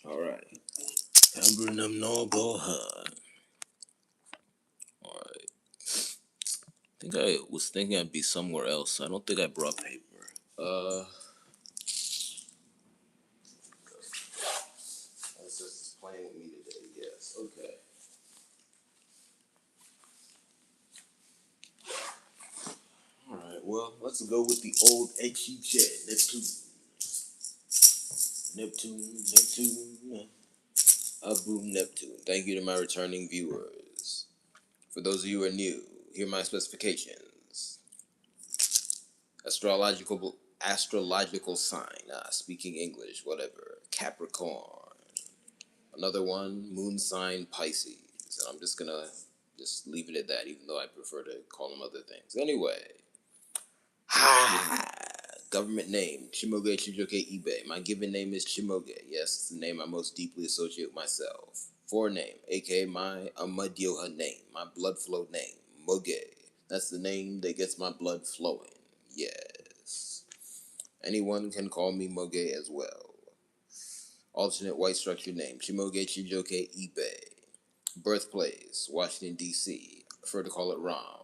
All right. Amber num no go hard. All right. I think I was thinking I'd be somewhere else. I don't think I brought paper. That's just playing with me today. Yes. Okay. All right. Well, let's go with the old HE chat. Neptune. Abu Neptune. Thank you to my returning viewers. For those of you who are new, here are my specifications. Astrological sign. Speaking English, whatever. Capricorn. Another one, moon sign Pisces. And I'm just gonna just leave it at that, even though I prefer to call them other things. Anyway. Government name, Chimoge Chijoke Ibe. My given name is Chimoge. Yes, it's the name I most deeply associate with myself. Forename, aka my Amadioha name, my blood flow name, Moge. That's the name that gets my blood flowing. Yes. Anyone can call me Moge as well. Alternate white structure name, Chimoge Chijoke Ibe. Birthplace, Washington, D.C. I prefer to call it Rom.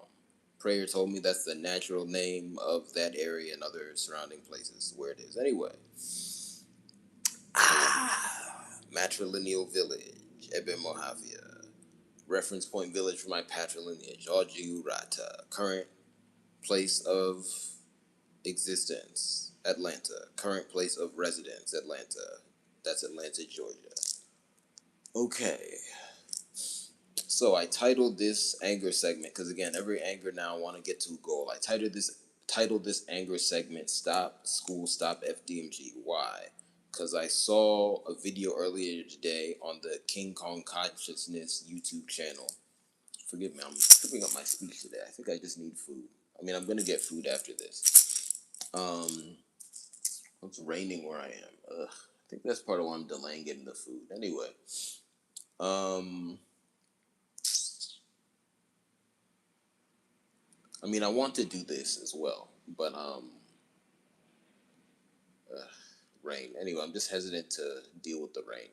Prayer told me that's the natural name of that area and other surrounding places where it is. Anyway, matrilineal village, Eben Mojave. Reference point village for my patrilineage, Rata. Current place of existence, Atlanta. Current place of residence, Atlanta. That's Atlanta, Georgia. Okay. So I titled this anger segment because again, every anger now I want to get to a goal. I titled this anger segment "Stop School, Stop Fdmg." Why? Because I saw a video earlier today on the King Kong Consciousness YouTube channel. Forgive me, I'm tripping up my speech today. I think I just need food. I mean, I'm gonna get food after this. It's raining where I am. Ugh. I think that's part of why I'm delaying getting the food. Anyway, I mean, I want to do this as well, but rain. Anyway, I'm just hesitant to deal with the rain.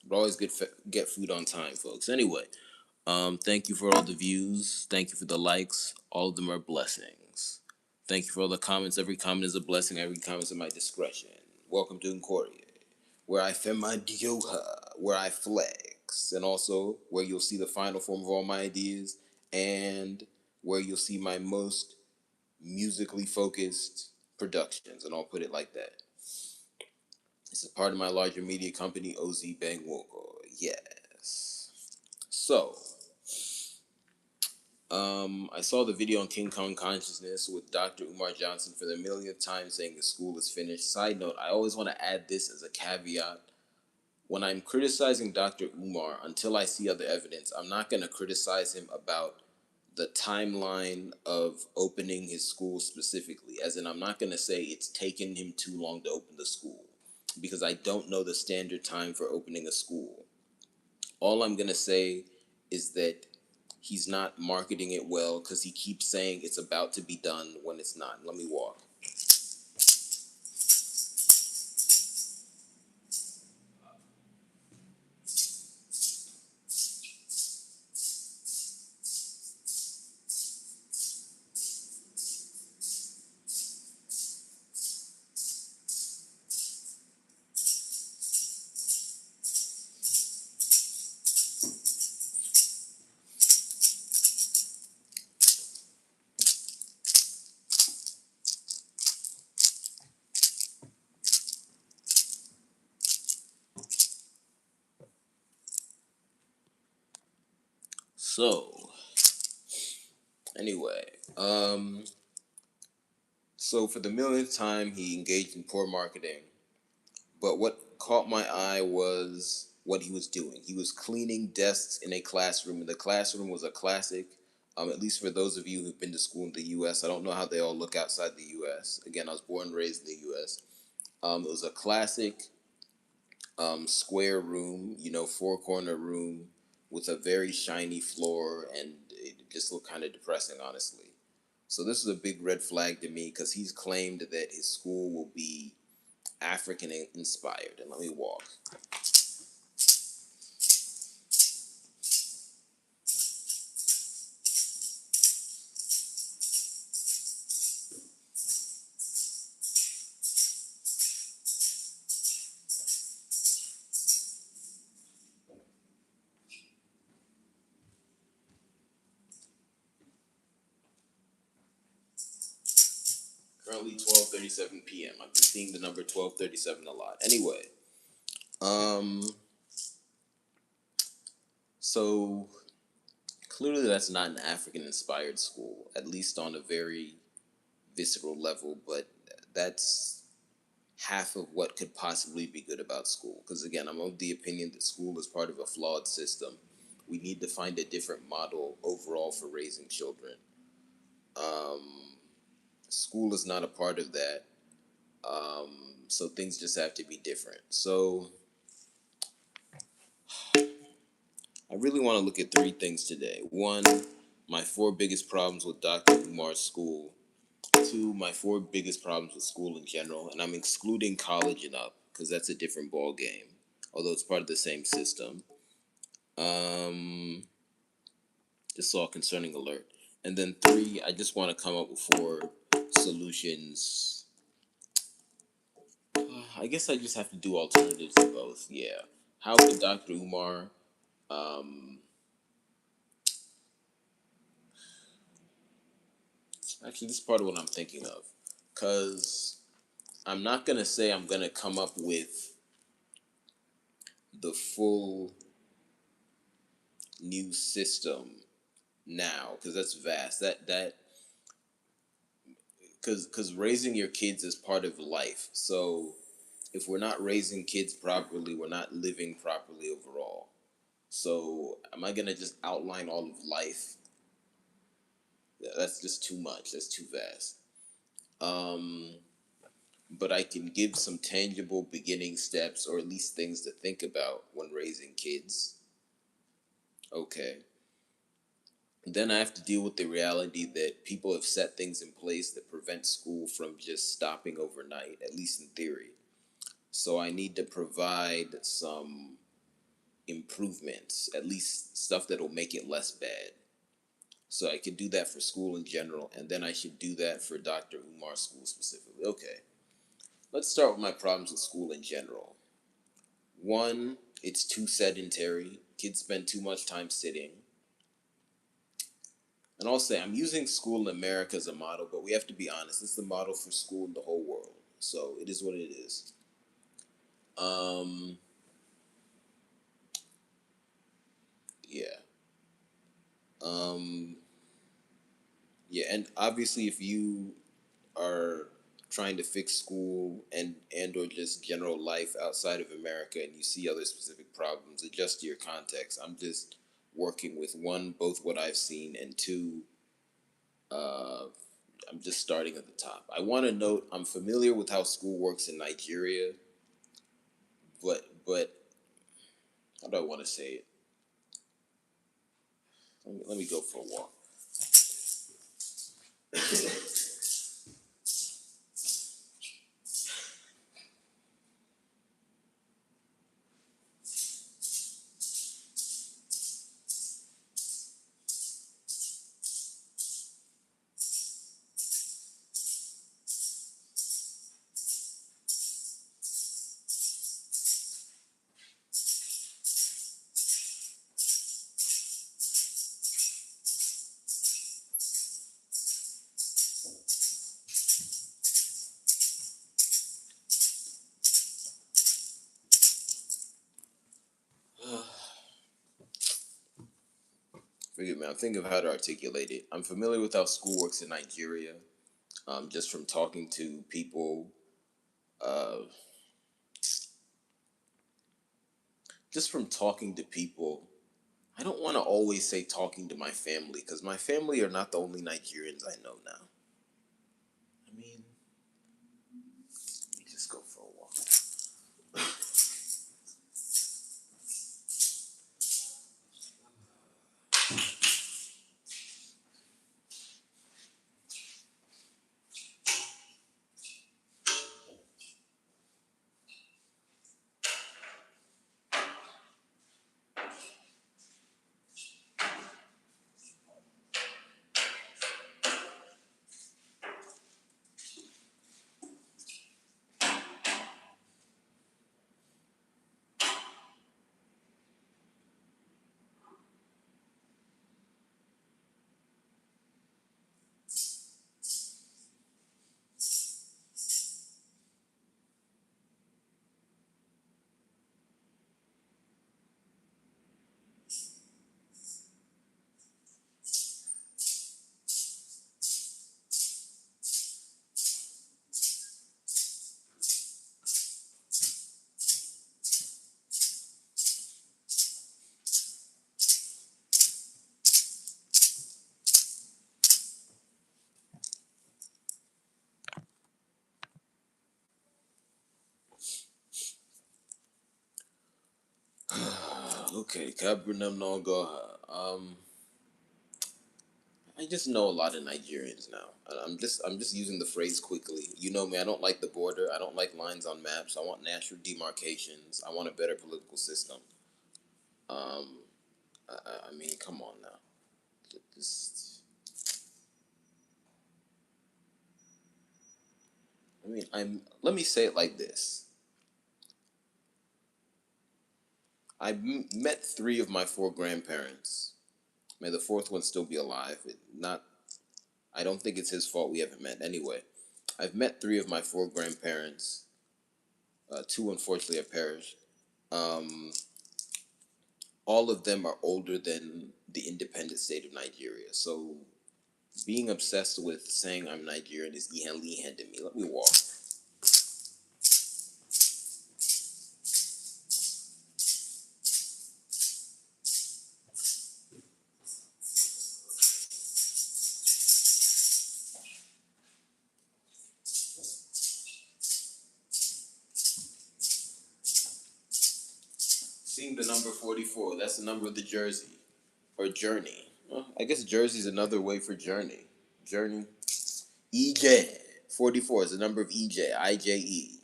But always get food on time, folks. Anyway, thank you for all the views. Thank you for the likes. All of them are blessings. Thank you for all the comments. Every comment is a blessing. Every comment is at my discretion. Welcome to Incordia, where I fem my dioha, where I flex, and also where you'll see the final form of all my ideas, and where you'll see my most musically focused productions, and I'll put it like that. This is part of my larger media company, OZ Bang Woko. Yes. So, I saw the video on King Kong Consciousness with Dr. Umar Johnson for the millionth time saying the school is finished. Side note, I always want to add this as a caveat. When I'm criticizing Dr. Umar, until I see other evidence, I'm not going to criticize him about the timeline of opening his school specifically. As in, I'm not going to say it's taken him too long to open the school, because I don't know the standard time for opening a school. All I'm going to say is that he's not marketing it well because he keeps saying it's about to be done when it's not. Let me walk. So, anyway, so for the millionth time, he engaged in poor marketing. But what caught my eye was what he was doing. He was cleaning desks in a classroom, and the classroom was a classic. At least for those of you who've been to school in the U.S., I don't know how they all look outside the U.S. Again, I was born and raised in the U.S. It was a classic square room, four corner room with a very shiny floor, and it just looked kind of depressing, honestly. So this is a big red flag to me because he's claimed that his school will be African inspired. And let me walk. Currently 12:37 p.m. I've been seeing the number 12:37 a lot. Anyway, um, so clearly that's not an African inspired school, at least on a very visceral level, but that's half of what could possibly be good about school. Because again, I'm of the opinion that school is part of a flawed system. We need to find a different model overall for raising children. Um, School is not a part of that. So things just have to be different. So I really want to look at three things today. One, my four biggest problems with Dr. Umar's school. Two, my four biggest problems with school in general, and I'm excluding college and up because that's a different ball game, although it's part of the same system. Um, just saw a concerning alert. And then three, I just want to come up with four solutions. I guess I just have to do alternatives to both. Yeah. How could Dr. Umar um, actually, this is part of what I'm thinking of. Because I'm not going to say I'm going to come up with the full new system now, because that's vast. That because raising your kids is part of life. So if we're not raising kids properly, we're not living properly overall. So am I going to just outline all of life? Yeah, that's just too much. That's too vast. Um, but I can give some tangible beginning steps, or at least things to think about when raising kids. Okay. Then I have to deal with the reality that people have set things in place that prevent school from just stopping overnight, at least in theory. So I need to provide some improvements, at least stuff that will make it less bad. So I could do that for school in general, and then I should do that for Dr. Umar's school specifically. Okay. Let's start with my problems with school in general. One, it's too sedentary. Kids spend too much time sitting. And I'll say I'm using school in America as a model, but we have to be honest. It's the model for school in the whole world. So it is what it is. Um, yeah. Um, yeah, and obviously if you are trying to fix school and or just general life outside of America and you see other specific problems, adjust to your context. I'm just working with one, both what I've seen, and two, uh, I'm just starting at the top. I want to note I'm familiar with how school works in Nigeria, but how do I want to say it? Let me go for a walk. Forgive me. I'm thinking of how to articulate it. I'm familiar with how school works in Nigeria, just from talking to people. Uh, just from talking to people. I don't want to always say talking to my family because my family are not the only Nigerians I know now. I mean, let me just go for a walk. Okay, Cabernet Noga. I just know a lot of Nigerians now. And I'm just using the phrase quickly. You know me, I don't like the border. I don't like lines on maps. I want natural demarcations. I want a better political system. Um, I mean, come on now. Just, I mean, Let me say it like this. Met three of my four grandparents. May the fourth one still be alive. Not. I don't think it's his fault we haven't met anyway. I've met three of my four grandparents. Two unfortunately have perished. Um, all of them are older than the independent state of Nigeria. So being obsessed with saying I'm Nigerian is Ihan Lihan to me. Let me walk. Seeing the number 44, that's the number of the jersey. Or journey. Well, I guess jersey is another way for journey. Journey. EJ. 44 is the number of EJ. IJE.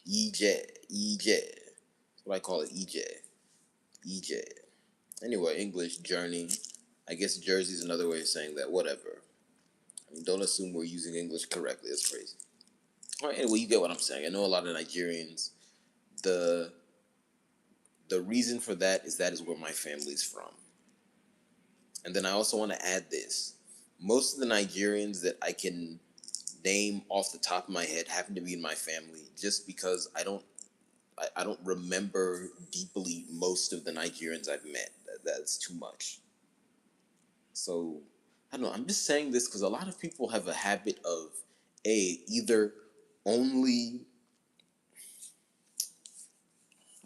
EJ. EJ. That's what I call it. EJ. EJ. Anyway, English, journey. I guess jersey is another way of saying that. Whatever. I mean, don't assume we're using English correctly. That's crazy. All right, anyway, you get what I'm saying. I know a lot of Nigerians. The the reason for that is where my family's from. And then I also want to add this. Most of the Nigerians that I can name off the top of my head happen to be in my family just because I don't remember deeply most of the Nigerians I've met. That's too much. So I don't know. I'm just saying this because a lot of people have a habit of either only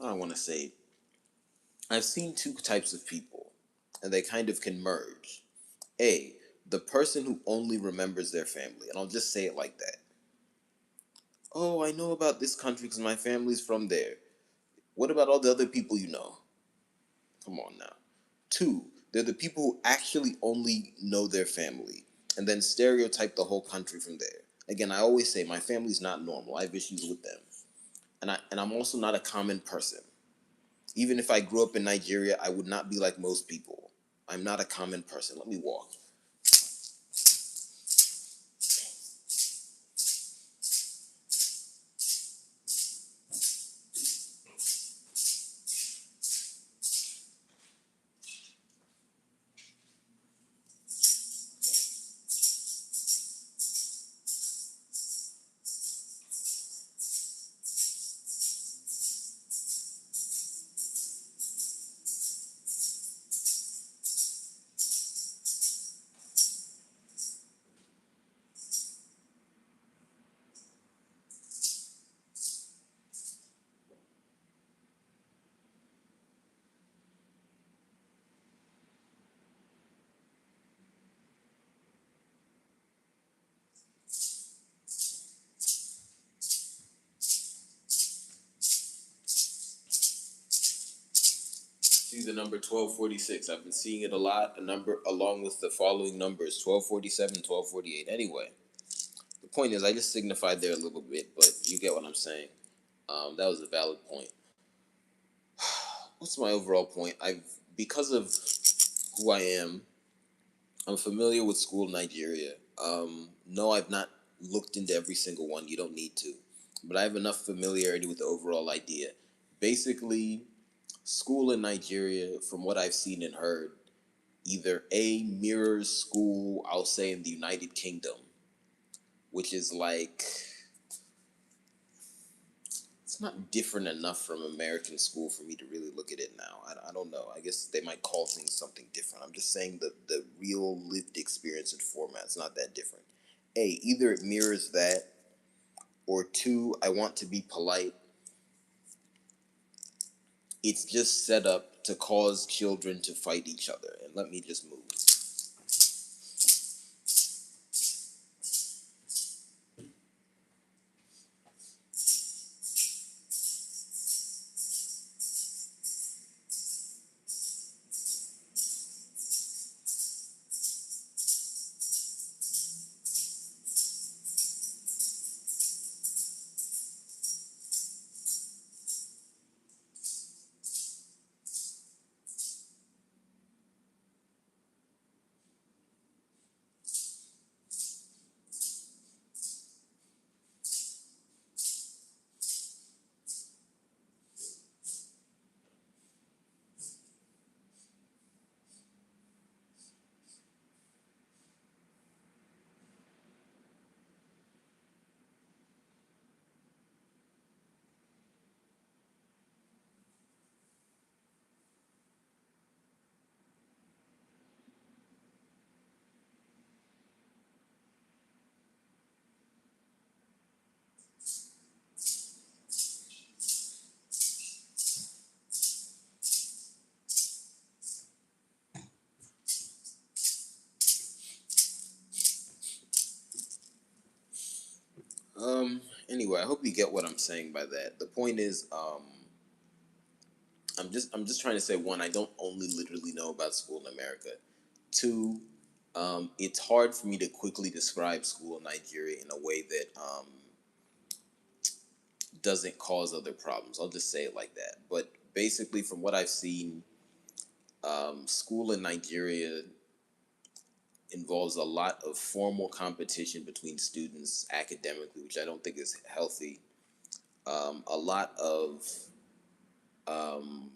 I don't want to say I've seen two types of people and they kind of can merge. The person who only remembers their family, and I'll just say it like that. Oh, I know about this country because my family's from there. What about all the other people you know? Come on now. Two, they're the people who actually only know their family and then stereotype the whole country from there. Again, I always say my family's not normal. I have issues with them. And I'm also not a common person. Even if I grew up in Nigeria, I would not be like most people. I'm not a common person. Let me walk. See the number 1246. I've been seeing it a lot. A number along with the following numbers 1247, 1248. Anyway, the point is, I just signified there a little bit, but you get what I'm saying. That was a valid point. What's my overall point? Because of who I am, I'm familiar with school in Nigeria. No, I've not looked into every single one. You don't need to. But I have enough familiarity with the overall idea. Basically, school in Nigeria, from what I've seen and heard, either mirrors school, I'll say, in the United Kingdom, which is like it's not different enough from American school for me to really look at it now. I don't know. I guess they might call things something different. I'm just saying the real lived experience and format's not that different. Either it mirrors that, or two, I want to be polite. It's just set up to cause children to fight each other. And let me just move. I hope you get what I'm saying by that. The point is, I'm just trying to say, one, I don't only literally know about school in America. Two, it's hard for me to quickly describe school in Nigeria in a way that doesn't cause other problems. I'll just say it like that. But basically, from what I've seen, school in Nigeria involves a lot of formal competition between students academically, which I don't think is healthy. A lot of um,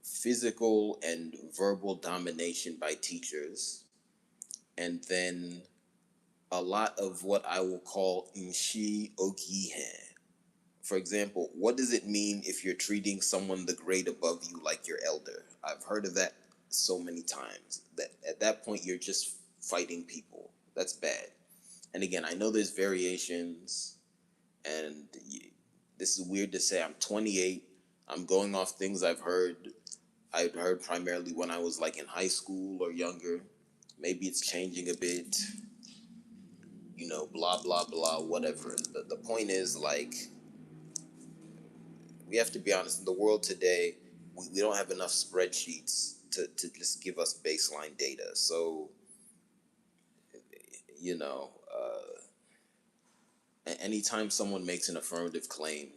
physical and verbal domination by teachers, and then a lot of what I will call inshi ogihe. For example, what does it mean if you're treating someone the grade above you like your elder? I've heard of that so many times that at that point you're just fighting people. That's bad. And again, I know there's variations, and this is weird to say. I'm 28. I'm going off things I've heard. I've heard primarily when I was like in high school or younger. Maybe it's changing a bit. Blah blah blah, whatever. The point is, like, we have to be honest. In the world today, we don't have enough spreadsheets to just give us baseline data. So, you know, anytime someone makes an affirmative claim,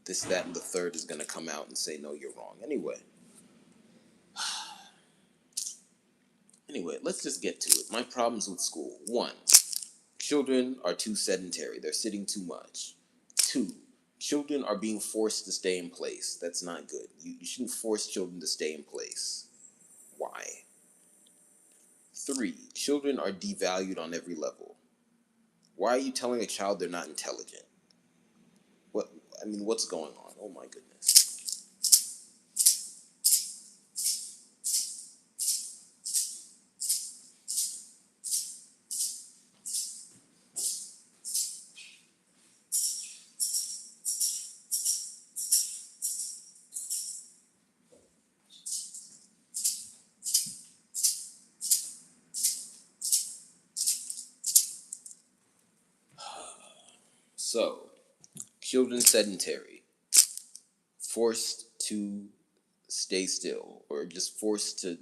this, that, and the third is going to come out and say, no, you're wrong. Anyway, let's just get to it. My problems with school. One, children are too sedentary. They're sitting too much. Two, children are being forced to stay in place. That's not good. You shouldn't force children to stay in place. Why? Three, children are devalued on every level. Why are you telling a child they're not intelligent? What I mean, what's going on? Oh my goodness. So, children sedentary, forced to stay still, or just forced to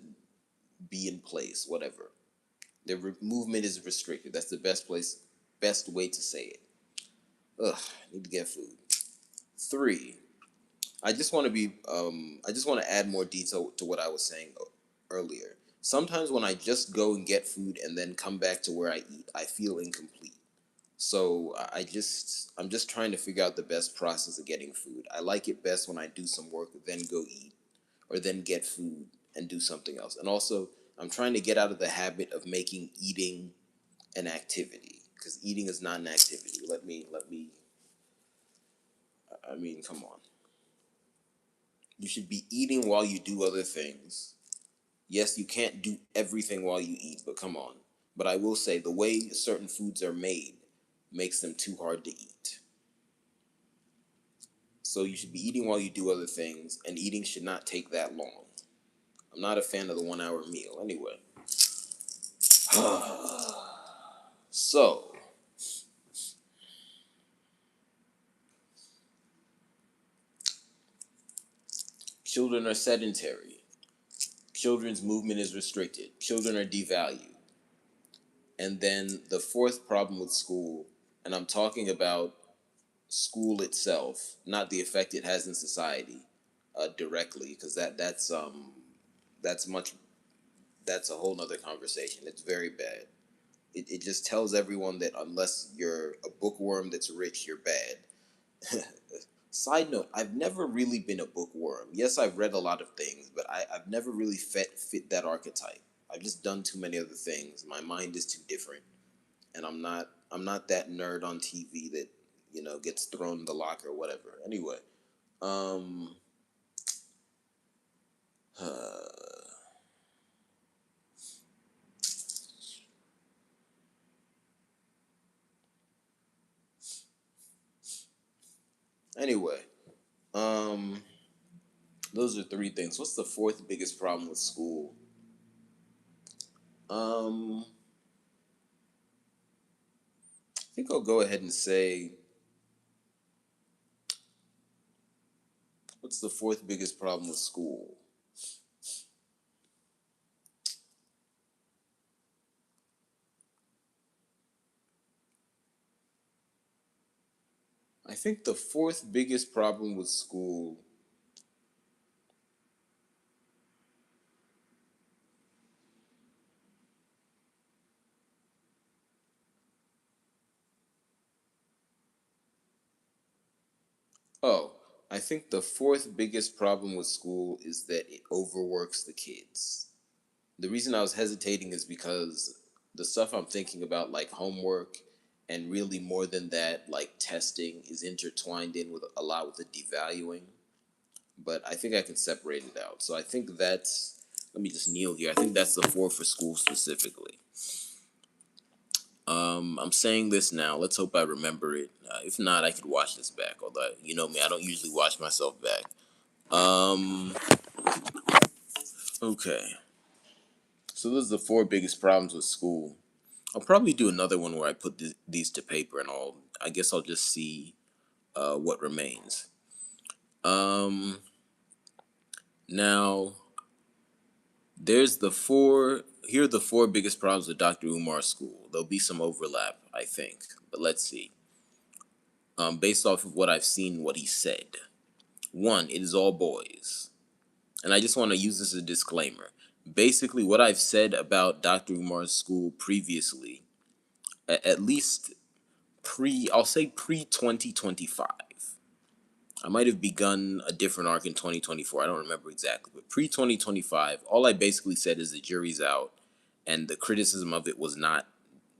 be in place, whatever. Their movement is restricted. That's the best way to say it. Ugh, need to get food. Three, I just want to add more detail to what I was saying earlier. Sometimes when I just go and get food and then come back to where I eat, I feel incomplete. So I'm just trying to figure out the best process of getting food. I like it best when I do some work, then go eat, or then get food and do something else. And also, I'm trying to get out of the habit of making eating an activity, because eating is not an activity. I mean, come on. You should be eating while you do other things. Yes, you can't do everything while you eat, but come on. But I will say the way certain foods are made makes them too hard to eat. So you should be eating while you do other things, and eating should not take that long. I'm not a fan of the 1 hour meal. Anyway. So, children are sedentary. Children's movement is restricted. Children are devalued. And then the fourth problem with school, and I'm talking about school itself, not the effect it has in society directly, because that's much that's a whole nother conversation. It's very bad. It just tells everyone that unless you're a bookworm that's rich, you're bad. Side note, I've never really been a bookworm. Yes, I've read a lot of things, but I've never really fit that archetype. I've just done too many other things. My mind is too different, and I'm not that nerd on TV that gets thrown in the locker or whatever. Anyway, um, anyway, um, those are three things. What's the fourth biggest problem with school? I think I'll go ahead and say What's the fourth biggest problem with school? I think the fourth biggest problem with school. Oh, I think the fourth biggest problem with school is that it overworks the kids. The reason I was hesitating is because the stuff I'm thinking about, like homework, and really more than that, like testing, is intertwined in with a lot with the devaluing. But I think I can separate it out. So I think that's. Let me just kneel here. I think that's the four for school specifically. I'm saying this now. Let's hope I remember it. If not, I could watch this back. Although you know me, I don't usually watch myself back. Um. Okay. So those are the four biggest problems with school. I'll probably do another one where I put these to paper, and I guess I'll just see what remains. Um. Now there's the four. Here are the four biggest problems with Dr. Umar's school. There'll be some overlap, I think, but let's see. Based off of what I've seen, what he said. One, it is all boys. And I just want to use this as a disclaimer. Basically, what I've said about Dr. Umar's school previously, at least I'll say pre 2025. I might have begun a different arc in 2024. I don't remember exactly. But pre 2025, all I basically said is the jury's out and the criticism of it was not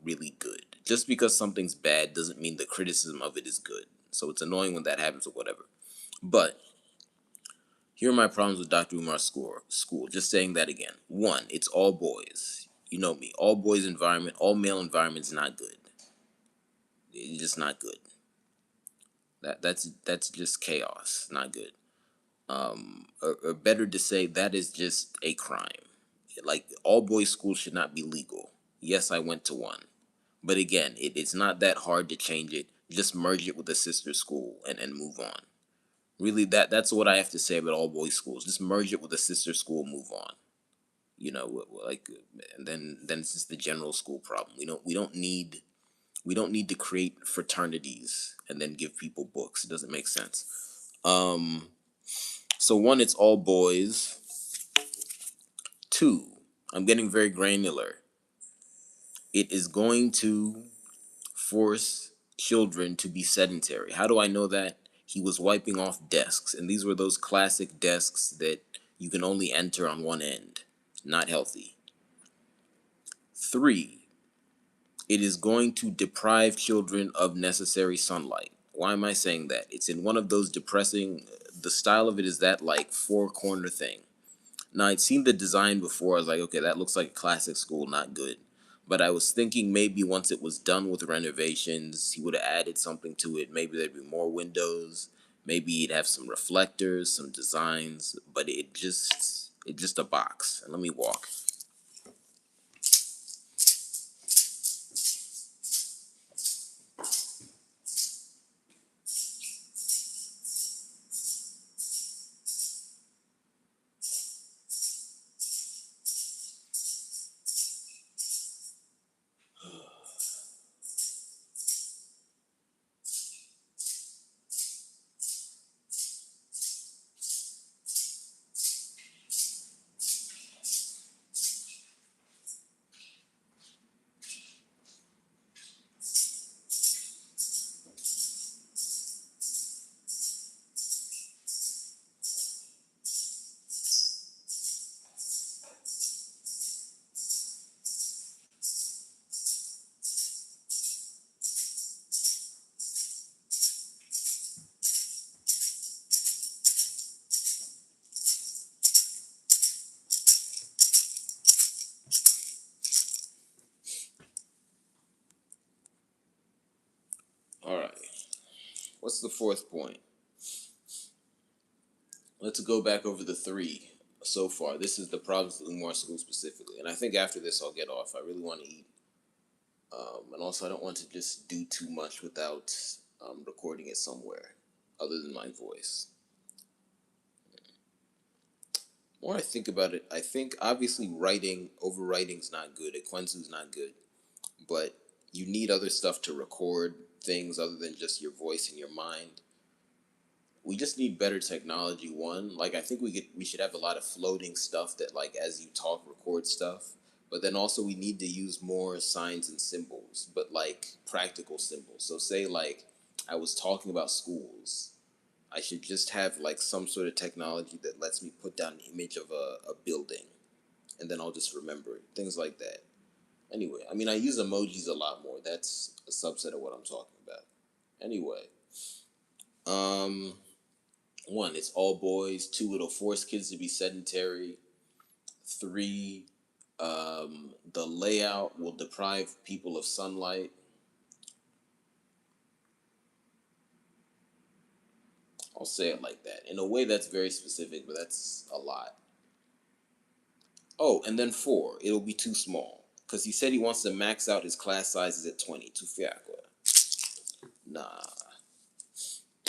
really good. Just because something's bad doesn't mean the criticism of it is good. So it's annoying when that happens or whatever. But here are my problems with Dr. Umar's school. Just saying that again. One, it's all boys. You know me. All boys environment, all male environment is not good. It's just not good. That's just chaos. Not good. Or better to say, that is just a crime. Like all boys schools should not be legal. Yes, I went to one, but again, it's not that hard to change it. Just merge it with a sister school and move on. Really, that's what I have to say about all boys schools. Just merge it with a sister school, move on. You know, like, and then it's just the general school problem. We don't need to create fraternities and then give people books. It doesn't make sense. Um, so one, it's all boys. Two, I'm getting very granular. It is going to force children to be sedentary. How do I know that? He was wiping off desks, and these were those classic desks that you can only enter on one end. Not healthy. Three, it is going to deprive children of necessary sunlight. Why am I saying that? It's in one of those depressing, the style of it is that like four corner thing. Now, I'd seen the design before. I was like, okay, that looks like a classic school, not good. But I was thinking maybe once it was done with renovations, he would have added something to it. Maybe there'd be more windows. Maybe he'd have some reflectors, some designs. But it's just a box. And let me walk. All right. What's the fourth point? Let's go back over the three so far. This is the problems with Umar School specifically. And I think after this, I'll get off. I really want to eat. And also, I don't want to just do too much without recording it somewhere other than my voice. more I think about it, I think obviously overwriting's not good. Ekwensu's not good, but you need other stuff to record things other than just your voice and your mind. We just need better technology. One, like I think we should have a lot of floating stuff that like as you talk record stuff. But then also we need to use more signs and symbols, but like practical symbols. So say like I was talking about schools. I should just have like some sort of technology that lets me put down an image of a building and then I'll just remember it. Things like that. Anyway, I mean I use emojis a lot more. That's a subset of what I'm talking about. Anyway, um one, it's all boys. Two, it'll force kids to be sedentary. Three, the layout will deprive people of sunlight. I'll say it like that. In a way, that's very specific, but that's a lot. Oh, and then four, it'll be too small. Because he said he wants to max out his class sizes at 20. Too fiacqua. Nah.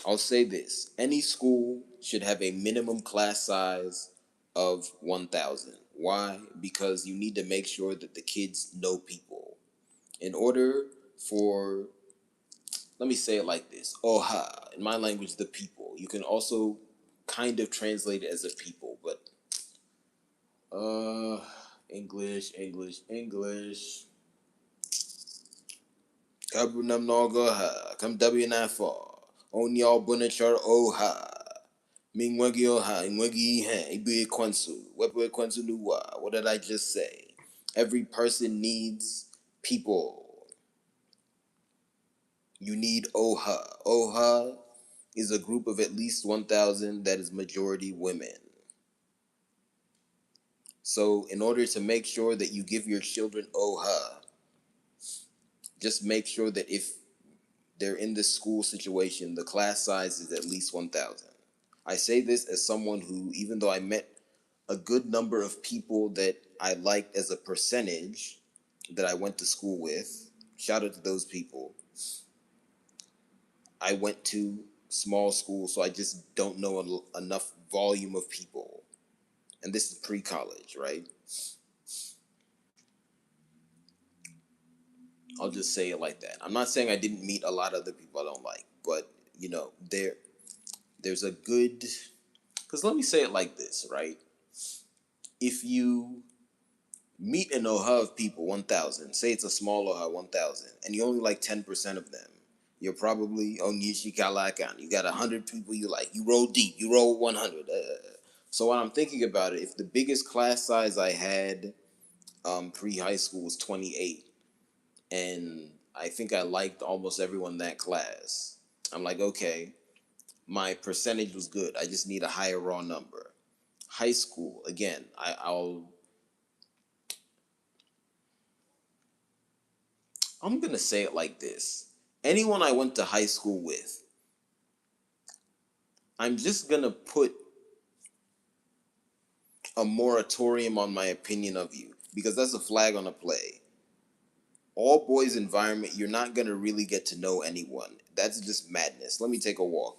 I'll say this. Any school should have a minimum class size of 1,000. Why? Because you need to make sure that the kids know people. In order for, let me say it like this, Oha, in my language, the people. You can also kind of translate it as a people, but uh, English. Kabunam Nogoha, come W94. On y'all bunachar Oha. Mingwagi Oha, Ingwagi He, Ibu Kwansu, Wepe Kwansu Nuwa. What did I just say? Every person needs people. You need Oha. Oha is a group of at least 1,000 that is majority women. So, in order to make sure that you give your children Oha, just make sure that if they're in this school situation, the class size is at least 1,000. I say this as someone who, even though I met a good number of people that I liked as a percentage that I went to school with, shout out to those people, I went to small school, so I just don't know enough volume of people. And this is pre-college, right? I'll just say it like that. I'm not saying I didn't meet a lot of other people I don't like, but you know, there's a good, because let me say it like this, right? If you meet an OHA of people, 1,000, say it's a small OHA, 1,000, and you only like 10% of them, you're probably on Yishikalakan. You got 100 people you like. You roll deep. You roll 100. So when I'm thinking about it, if the biggest class size I had pre high school was 28, and I think I liked almost everyone in that class, I'm like, okay, my percentage was good. I just need a higher raw number. High school, again, I'm gonna say it like this. Anyone I went to high school with, I'm just gonna put a moratorium on my opinion of you because that's a flag on a play. All boys environment, you're not gonna really get to know anyone. That's just madness. Let me take a walk.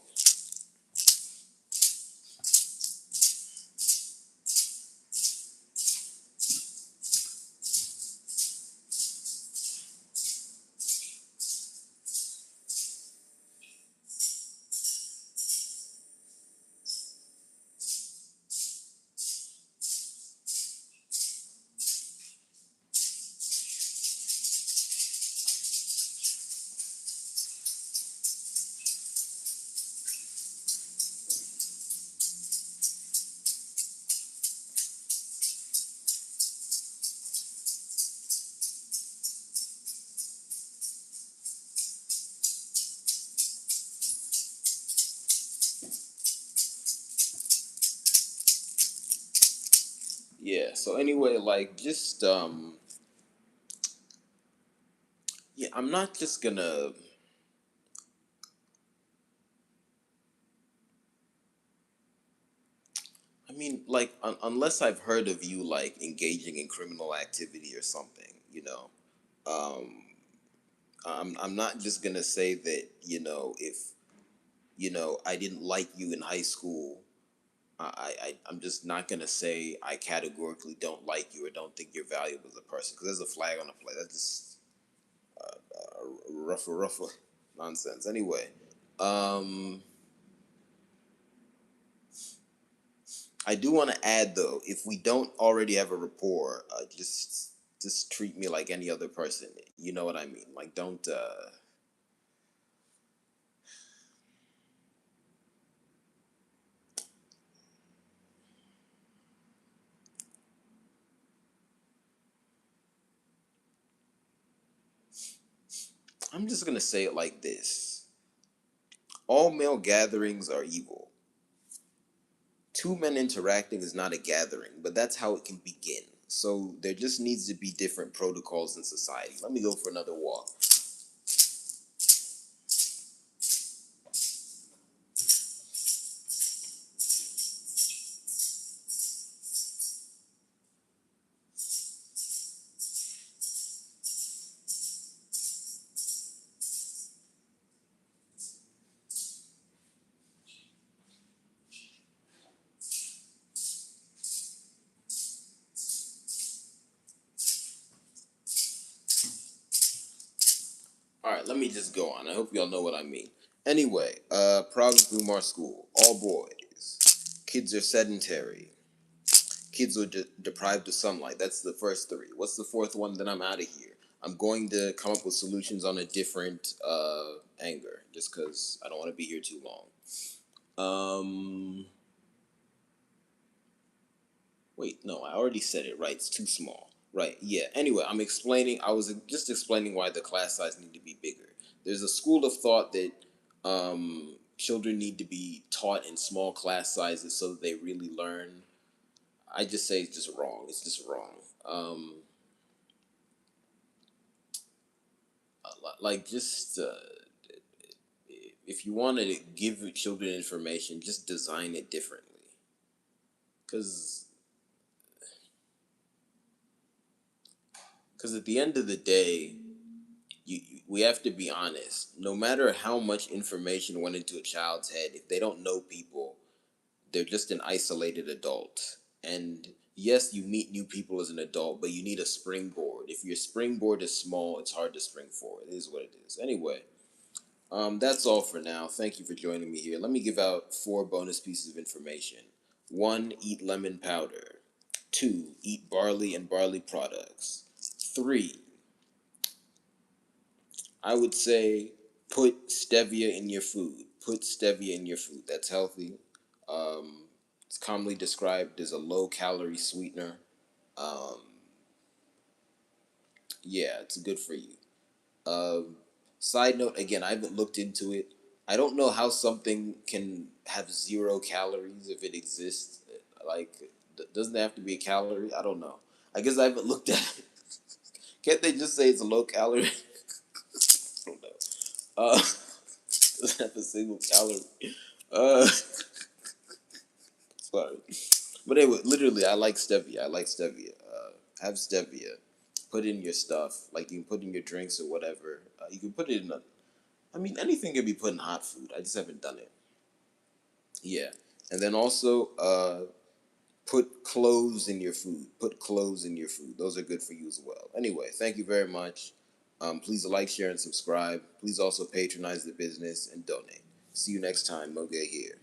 Yeah. So anyway, like just yeah, I'm not just gonna. I mean, like unless I've heard of you like engaging in criminal activity or something, um, I'm not just gonna say that if I didn't like you in high school. I'm just not gonna say I categorically don't like you or don't think you're valuable as a person because there's a flag on the play. That's just rougher nonsense. Anyway, um, I do want to add though, if we don't already have a rapport, just treat me like any other person. You know what I mean? Like don't. I'm just gonna say it like this: all male gatherings are evil. Two men interacting is not a gathering, but that's how it can begin. So there just needs to be different protocols in society. Let me go for another walk. All right, let me just go on. I hope y'all know what I mean. Anyway, Prague's Blumar School, all boys. Kids are sedentary. Kids are deprived of sunlight. That's the first three. What's the fourth one? Then I'm out of here. I'm going to come up with solutions on a different anger, just because I don't want to be here too long. Um, Wait, no, I already said it. Right, it's too small. Right, yeah. Anyway, I'm explaining. I was just explaining why the class size need to be bigger. There's a school of thought that children need to be taught in small class sizes so that they really learn. I just say it's just wrong. It's just wrong. Like just if you want to give children information, just design it differently. Because at the end of the day, we have to be honest. No matter how much information went into a child's head, if they don't know people, they're just an isolated adult. And yes, you meet new people as an adult, but you need a springboard. If your springboard is small, it's hard to spring forward. It is what it is. Anyway, that's all for now. Thank you for joining me here. Let me give out 4 bonus pieces of information. 1, eat lemon powder. 2, eat barley and barley products. 3, I would say put stevia in your food. Put stevia in your food. That's healthy. Um, it's commonly described as a low calorie sweetener. Um, yeah, it's good for you. Um, Side note, again, I haven't looked into it. I don't know how something can have 0 calories if it exists. Like, doesn't it have to be a calorie? I don't know. I guess I haven't looked at it. Can't they just say it's a low calorie? I don't know. Doesn't have a single calorie. Uh, Sorry. But anyway, literally, I like stevia. I like stevia. Have stevia. Put in your stuff. Like, you can put in your drinks or whatever. You can put it in a. I mean, anything can be put in hot food. I just haven't done it. Yeah. And then also, put cloves in your food. Put cloves in your food. Those are good for you as well. Anyway, thank you very much. Please like, share, and subscribe. Please also patronize the business and donate. See you next time. Moge here.